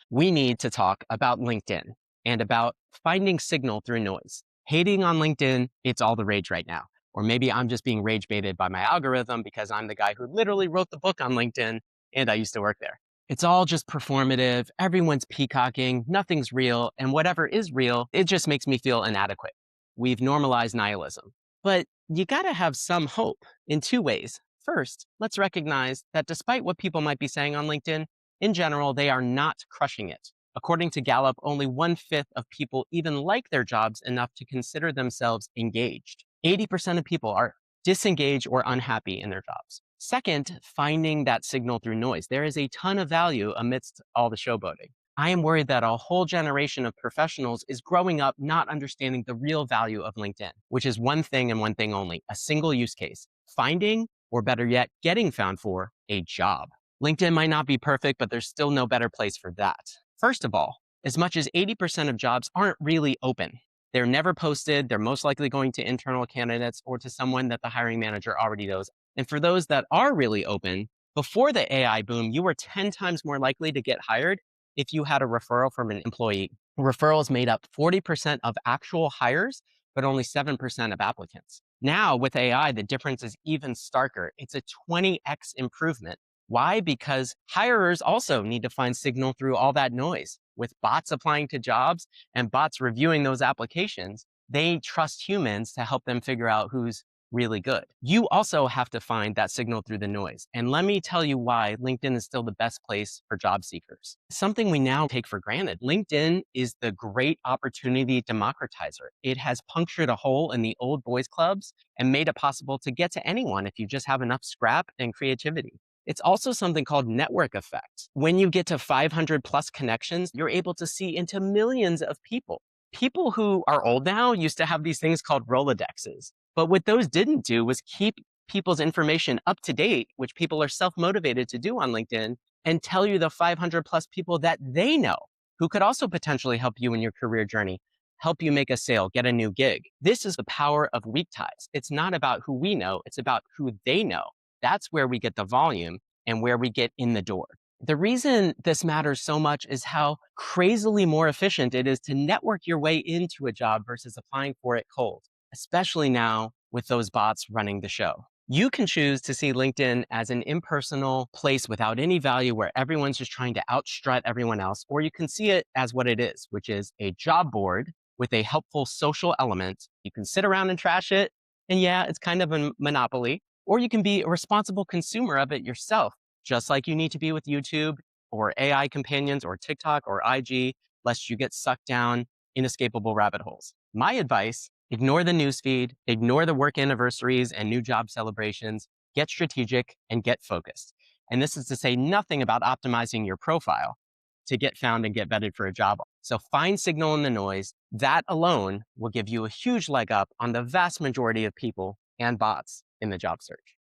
we need to talk about LinkedIn and about finding signal through noise. Hating on LinkedIn, it's all the rage right now. Or maybe I'm just being rage baited by my algorithm because I'm the guy who literally wrote the book on LinkedIn and I used to work there. It's all just performative. Everyone's peacocking. Nothing's real. And whatever is real, it just makes me feel inadequate. We've normalized nihilism. But you got to have some hope in two ways. First, let's recognize that despite what people might be saying on LinkedIn, in general, they are not crushing it. According to Gallup, only 1/5 of people even like their jobs enough to consider themselves engaged. 80% of people are disengaged or unhappy in their jobs. Second, finding that signal through noise. There is a ton of value amidst all the showboating. I am worried that a whole generation of professionals is growing up not understanding the real value of LinkedIn, which is one thing and one thing only, a single use case, finding, or better yet, getting found for a job. LinkedIn might not be perfect, but there's still no better place for that. First of all, as much as 80% of jobs aren't really open. They're never posted. They're most likely going to internal candidates or to someone that the hiring manager already knows. And for those that are really open, before the AI boom, you were 10 times more likely to get hired if you had a referral from an employee. Referrals made up 40% of actual hires, but only 7% of applicants. Now with AI, the difference is even starker. It's a 20x improvement. Why? Because hirers also need to find signal through all that noise. With bots applying to jobs and bots reviewing those applications, they trust humans to help them figure out who's really good. You also have to find that signal through the noise. And let me tell you why LinkedIn is still the best place for job seekers. Something we now take for granted. LinkedIn is the great opportunity democratizer. It has punctured a hole in the old boys clubs and made it possible to get to anyone if you just have enough scrap and creativity. It's also something called network effect. When you get to 500 plus connections, you're able to see into millions of people. People who are old now used to have these things called Rolodexes. But what those didn't do was keep people's information up to date, which people are self-motivated to do on LinkedIn, and tell you the 500 plus people that they know who could also potentially help you in your career journey, help you make a sale, get a new gig. This is the power of weak ties. It's not about who we know, it's about who they know. That's where we get the volume and where we get in the door. The reason this matters so much is how crazily more efficient it is to network your way into a job versus applying for it cold, especially now with those bots running the show. You can choose to see LinkedIn as an impersonal place without any value where everyone's just trying to outstrut everyone else, or you can see it as what it is, which is a job board with a helpful social element. You can sit around and trash it, and yeah, it's kind of a monopoly, or you can be a responsible consumer of it yourself, just like you need to be with YouTube or AI companions or TikTok or IG, lest you get sucked down inescapable rabbit holes. My advice: ignore the newsfeed, ignore the work anniversaries and new job celebrations, get strategic and get focused. And this is to say nothing about optimizing your profile to get found and get vetted for a job. So find signal in the noise. That alone will give you a huge leg up on the vast majority of people and bots in the job search.